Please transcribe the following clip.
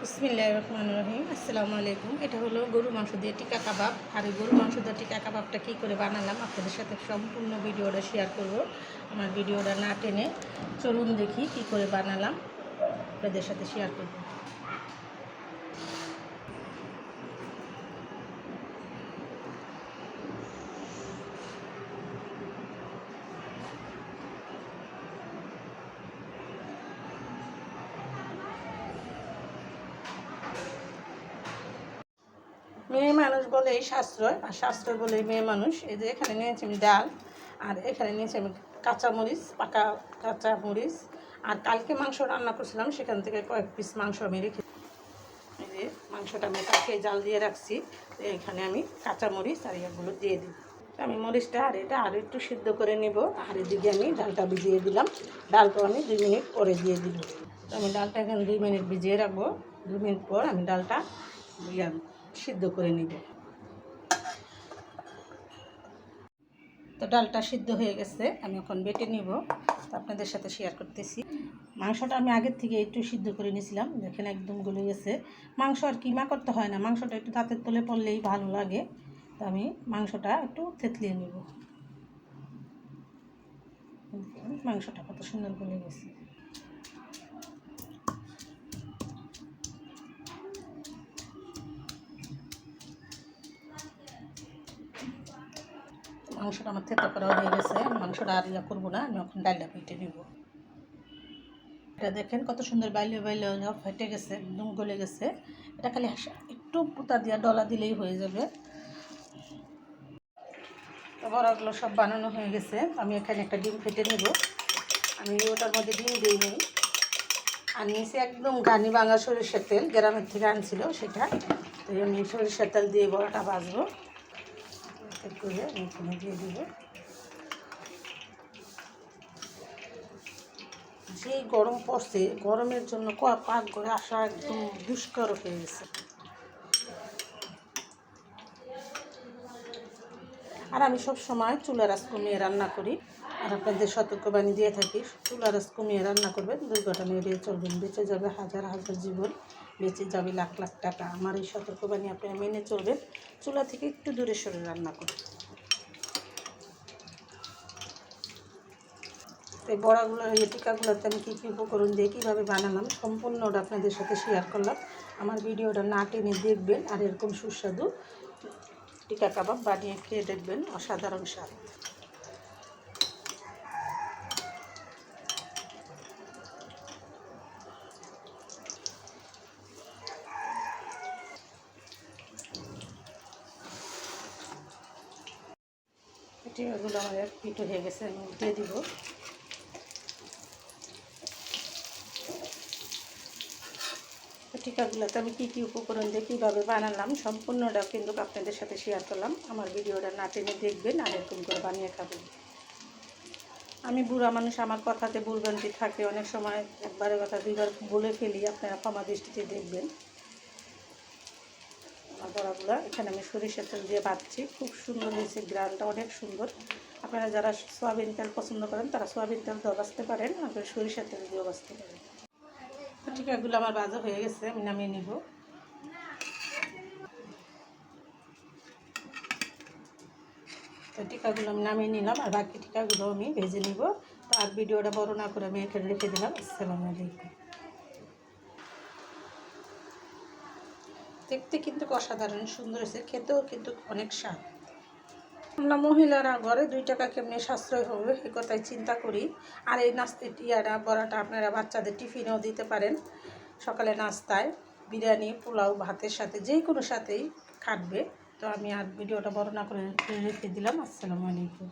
বিসমিল্লাহির রহমানির রহিম। আসসালামু আলাইকুম। এটা হলো গরু মাংস দিয়ে টিকা কাবাব। আর এই গরু মাংস দিয়ে টিকা কাবাবটা কী করে বানালাম আপনাদের সাথে সম্পূর্ণ ভিডিওটা শেয়ার করব। আমার ভিডিওটা না টেনে চলুন দেখি কী করে বানালাম, আপনাদের সাথে শেয়ার করব। মেয়ে মানুষ বলে এই সাশ্রয়, আর সাশ্রয় বলে মেয়ে মানুষ। এই যে এখানে নিয়েছি আমি ডাল, আর এখানে নিয়েছি আমি কাঁচামরিচ, পাকা কাঁচামরিচ। আর কালকে মাংস রান্না করছিলাম, সেখান থেকে কয়েক পিস মাংস আমি রেখে, এই যে মাংসটা আমি কালকে জাল দিয়ে রাখছি। এখানে আমি কাঁচামরিচ আর এগুলো দিয়ে দিই। আমি মরিচটা আর এটা আরও একটু সিদ্ধ করে নেব। আর এদিকে আমি ডালটা ভিজিয়ে দিলাম। ডালটা আমি 2 মিনিট পরে দিয়ে দিব। আমি ডালটা এখানে 2 মিনিট ভিজিয়ে রাখবো। 2 মিনিট পর আমি ডালটা সিদ্ধ করে নিব। তো ডালটা সিদ্ধ হয়ে গেছে, আমি এখন বেটে নিব। তো আপনাদের সাথে শেয়ার করতেছি। মাংসটা আমি আগের থেকে একটু সিদ্ধ করে নিয়েছিলাম, দেখেন একদম গলে গেছে। মাংস আর কিমা করতে হয় না, মাংসটা একটু দাঁতের তলে পড়লেই ভালো লাগে। তো আমি মাংসটা একটু থেতলিয়ে নিব। মাংসটা কত সুন্দর গলে গেছে। মাংসটা আমার থেতো করা হয়ে গেছে, মাংসটা আর ইয়া করবো না, আমি এখন ডালটা বেটে নিব। এটা দেখেন কত সুন্দর বাইলে বাইলে ফেটে গেছে, একদম গলে গেছে। এটা খালি একটু পুতা দিয়ে ডলা দিলেই হয়ে যাবে। তো বড়াগুলো সব বানানো হয়ে গেছে। আমি এখানে একটা ডিম ফেটে নেব। আমি ওটার মধ্যে ডিম দিই নিই। আর নিচে একদম ঘানি ভাঙা সরিষার তেল, গ্রামের থেকে আনছিল সেটা। তো আমি সরিষার তেল দিয়ে বড়াটা ভাজবো। করে আমি এখানে দিয়ে দিব। যেই গরম পড়ছে, গরমের জন্য পাক করে আসা একদম দুষ্কর হয়ে গেছে। আর আমি সব সময় চুলার আঁচ কমিয়ে রান্না করি। আর আপনাদের সতর্কবাণী দিয়ে থাকি, চুলার আঁচ কমিয়ে রান্না করবেন, দুর্ঘটনা এড়িয়ে চলবেন। বেঁচে যাবে হাজার হাজার জীবন, বেঁচে যাবে লাখ লাখ টাকা। আমার এই সতর্কবাণী আপনারা মেনে চলবেন। চুলা থেকে একটু দূরে সরে রান্না করবেন। এই বড়াগুলো, এই টিকাগুলোতে আমি কী কী উপকরণ দিয়ে কীভাবে বানালাম সম্পূর্ণটা আপনাদের সাথে শেয়ার করলাম। আমার ভিডিওটা না টেনে দেখবেন, আর এরকম সুস্বাদু টিকা কাবাব বানিয়ে খেয়ে দেখবেন, অসাধারণ স্বাদ। টিকাগুলো আমাদের পিঠে হয়ে গেছে, আমি উল্টে দিব। টিকাগুলোতে আমি কী কী উপকরণ দিয়ে কীভাবে বানালাম সম্পূর্ণটা কিন্তু আপনাদের সাথে শেয়ার করলাম। আমার ভিডিওটা না টেনে দেখবেন, আর এরকম করে বানিয়ে খাবেন। আমি বুড়া মানুষ, আমার কথাতে ভুলভ্রান্তি থাকে, অনেক সময় একবারের কথা দুইবার বলে ফেলি, আপনারা ক্ষমা দৃষ্টিতে দেখবেন। আমার বড়াগুলো এখানে আমি সরিষার তেল দিয়ে ভাজছি, খুব সুন্দর হয়েছে, গ্রানটা অনেক সুন্দর। আপনারা যারা সয়াবিন তেল পছন্দ করেন তারা সয়াবিন তেল দিয়েও ভাজতে পারেন, আপনারা সরিষার তেল দিয়েও ভাজতে পারেন। টিকাগুলো আমার ভাজা হয়ে গেছে, আমি নামিয়ে নিব। তো টিকাগুলো আমি নামিয়ে নিলাম, আর বাকি টিকাগুলো আমি ভেজে নিব। তো আর ভিডিওটা বড় না করে আমি এখানে রেখে দিলাম। আসসালামু আলাইকুম। দেখতে কিন্তু অসাধারণ সুন্দর হয়েছে, খেতেও কিন্তু অনেক স্বাদ। আমরা মহিলারা ঘরে 2 টাকা কেমনি সাশ্রয় হবে এই কথাই চিন্তা করি। আর এই নাস্তা বড়াটা আপনারা বাচ্চাদের টিফিনেও দিতে পারেন। সকালে নাস্তায় বিরিয়ানি, পোলাও, ভাতের সাথে যে কোনো সাথেই খাটবে। তো আমি আর ভিডিওটা বড় না করে রেখে দিলাম। আসসালামু আলাইকুম।